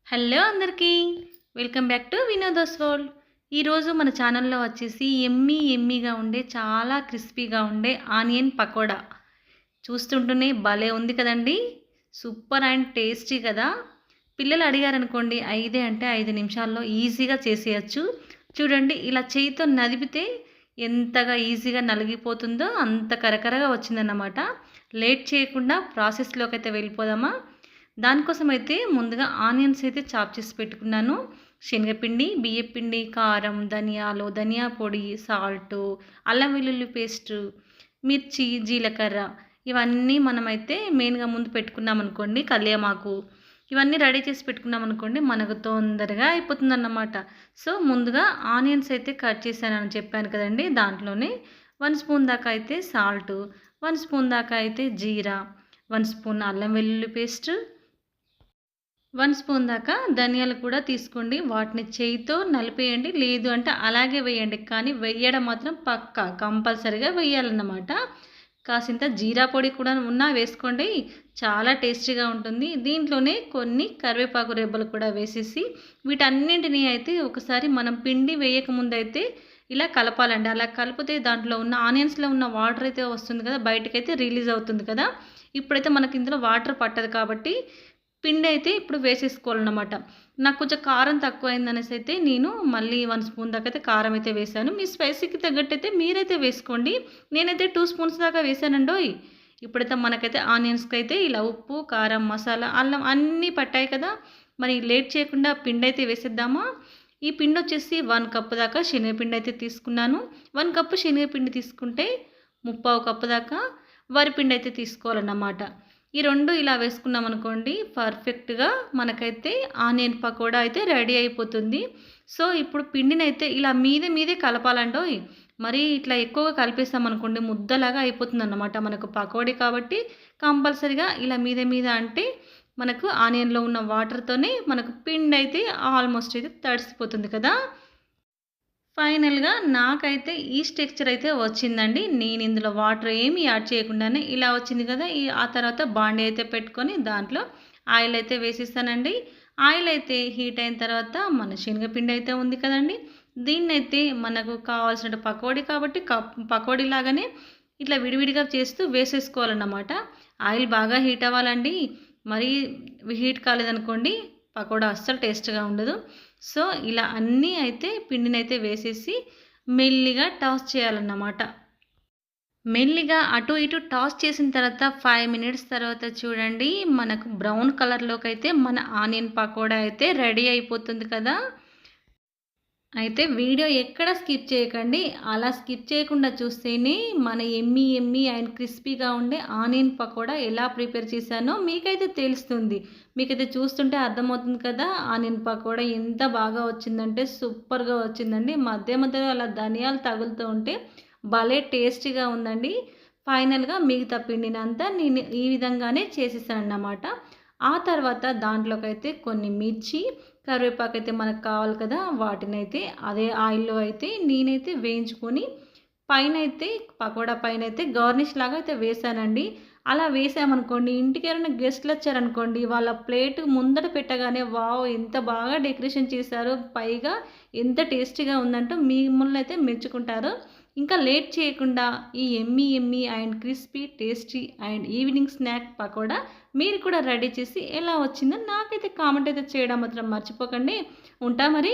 Hello అందరికీ welcome back to Vinoda's world. ఈరోజు మన ఛానల్లో వచ్చేసి ఎమ్మీగా ఉండే చాలా క్రిస్పీగా ఉండే ఆనియన్ పకోడా చూస్తుంటూనే భలే ఉంది కదండి. సూపర్ అండ్ టేస్టీ కదా. పిల్లలు అడిగారనుకోండి 5 నిమిషాల్లో ఈజీగా చేసేయచ్చు. చూడండి, ఇలా చేయితో నదిపితే ఎంతగా ఈజీగా నలిగిపోతుందో అంత కరకరగా వచ్చిందన్నమాట. లేట్ చేయకుండా ప్రాసెస్లోకి అయితే వెళ్ళిపోదామా. దానికోసం అయితే ముందుగా ఆనియన్స్ అయితే చాప్ చేసి పెట్టుకున్నాను. శనగపిండి, బియ్యపిండి, కారం, ధనియాలు, ధనియా పొడి, సాల్టు, అల్లం వెల్లుల్లి పేస్టు, మిర్చి, జీలకర్ర ఇవన్నీ మనమైతే మెయిన్గా ముందు పెట్టుకున్నాం అనుకోండి. కళ్యామాకు ఇవన్నీ రెడీ చేసి పెట్టుకున్నాం అనుకోండి, మనకు తొందరగా అయిపోతుందన్నమాట. సో ముందుగా ఆనియన్స్ అయితే కట్ చేశానని చెప్పాను కదండి. దాంట్లోనే 1 స్పూన్ దాకా అయితే సాల్టు, 1 స్పూన్ దాకా అయితే జీరా, 1 స్పూన్ అల్లం వెల్లుల్లి పేస్ట్, 1 స్పూన్ దాకా ధనియాలు కూడా తీసుకోండి. వాటిని చేయితో నలిపేయండి, లేదు అంటే అలాగే వేయండి. కానీ వేయడం మాత్రం పక్కా కంపల్సరీగా వేయాలన్నమాట. కాసింత జీరా పొడి కూడా ఉన్నా వేసుకోండి, చాలా టేస్టీగా ఉంటుంది. దీంట్లోనే కొన్ని కరివేపాకు రెబ్బలు కూడా వేసేసి వీటన్నింటినీ అయితే ఒకసారి మనం పిండి వేయకముందు అయితే ఇలా కలపాలండి. అలా కలిపితే దాంట్లో ఉన్న ఆనియన్స్లో ఉన్న వాటర్ అయితే వస్తుంది కదా, బయటకైతే రిలీజ్ అవుతుంది కదా. ఇప్పుడైతే మనకి ఇందులో వాటర్ పట్టదు కాబట్టి పిండి అయితే ఇప్పుడు వేసేసుకోవాలన్నమాట. నాకు కొంచెం కారం తక్కువైందనేసి అయితే నేను మళ్ళీ 1 స్పూన్ దాకా అయితే కారం అయితే వేశాను. మీ స్పైసీకి తగ్గట్టయితే మీరైతే వేసుకోండి. నేనైతే 2 స్పూన్స్ దాకా వేసానండోయ్. ఇప్పుడైతే మనకైతే ఆనియన్స్కి అయితే ఇలా ఉప్పు, కారం, మసాలా, అల్లం అన్నీ పట్టాయి కదా. మరి లేట్ చేయకుండా పిండి అయితే వేసేద్దామా. ఈ పిండి వచ్చేసి 1 కప్పు దాకా శనగపిండి అయితే తీసుకున్నాను. 1 కప్పు శనగపిండి తీసుకుంటే 3/4 కప్పు దాకా వరిపిండి అయితే తీసుకోవాలన్నమాట. ఈ 2 ఇలా వేసుకున్నాం అనుకోండి, పర్ఫెక్ట్గా మనకైతే ఆనియన్ పకోడా అయితే రెడీ అయిపోతుంది. సో ఇప్పుడు పిండినైతే ఇలా మీదే కలపాలండోయ్. మరి ఇట్లా ఎక్కువగా కలిపేసామనుకోండి ముద్దలాగా అయిపోతుందన్నమాట. మనకు పకోడీ కాబట్టి కంపల్సరీగా ఇలా మీద అంటే మనకు ఆనియన్లో ఉన్న వాటర్తోనే మనకు పిండి అయితే ఆల్మోస్ట్ అయితే తడిసిపోతుంది కదా. ఫైనల్‌గా నాకైతే ఈ స్ట్రక్చర్ అయితే వచ్చిందండి. నేను ఇందులో వాటర్ ఏమి యాడ్ చేయకుండానే ఇలా వచ్చింది కదా. ఆ తర్వాత బాండీ అయితే పెట్టుకొని దాంట్లో ఆయిల్ అయితే వేసేసానండి. ఆయిల్ అయితే హీట్ అయిన తర్వాత మన శనగపిండి అయితే ఉంది కదండీ. దీన్నైతే మనకు కావాల్సిన పకోడీ కాబట్టి పకోడీ లాగానే ఇట్లా విడివిడిగా చేస్తూ వేసేసుకోవాలన్నమాట. ఆయిల్ బాగా హీట్ అవ్వాలండి. మరీ హీట్ కాలేదనుకోండి పకోడా అస్సలు టేస్ట్‌గా ఉండదు. సో ఇలా అన్నీ అయితే పిండినైతే వేసేసి మెల్లిగా టాస్ చేయాలన్నమాట. మెల్లిగా అటు ఇటు టాస్ చేసిన తర్వాత 5 మినిట్స్ తర్వాత చూడండి, మనకు బ్రౌన్ కలర్‌లోకి అయితే మన ఆనియన్ పకోడా అయితే రెడీ అయిపోతుంది కదా. అయితే వీడియో ఎక్కడ స్కిప్ చేయకండి. అలా స్కిప్ చేయకుండా చూస్తేనే మన ఎమ్మీ అండ్ క్రిస్పీగా ఉండే ఆనియన్ పకోడా ఎలా ప్రిపేర్ చేశానో మీకైతే తెలుస్తుంది. మీకైతే చూస్తుంటే అర్థమవుతుంది కదా, ఆనియన్ పకోడా ఎంత బాగా వచ్చిందంటే సూపర్‌గా వచ్చిందండి. మధ్యలో అలా ధనియాలు తగులుతూ ఉంటే భలే టేస్టీగా ఉందండి. ఫైనల్‌గా మిగతా పిండినంతా నేను ఈ విధంగానే చేసేసానన్నమాట. ఆ తర్వాత దాంట్లోకైతే కొన్ని మిర్చి, కరివేపాకైతే మనకు కావాలి కదా, వాటినైతే అదే ఆయిల్‌లో అయితే నేనైతే వేయించుకొని పైనైతే పకోడా పైనైతే గార్నిష్ లాగా అయితే వేశానండి. అలా వేసామనుకోండి, ఇంటికి ఎవరైనా గెస్ట్‌లు వచ్చారనుకోండి, వాళ్ళ ప్లేట్ ముందట పెట్టగానే వావ్! ఎంత బాగా డెకరేషన్ చేశారో, పైగా ఎంత టేస్టీగా ఉందంటూ మిమ్మల్ని అయితే మెచ్చుకుంటారు. ఇంకా లేట్ చేయకుండా ఈ Emmy and crispy, tasty and evening snack pakoda మీరు కూడా రెడీ చేసి ఎలా వచ్చిందో నాకైతే కామెంట్ అయితే చేయడం మాత్రం మర్చిపోకండి. ఉంటా మరి.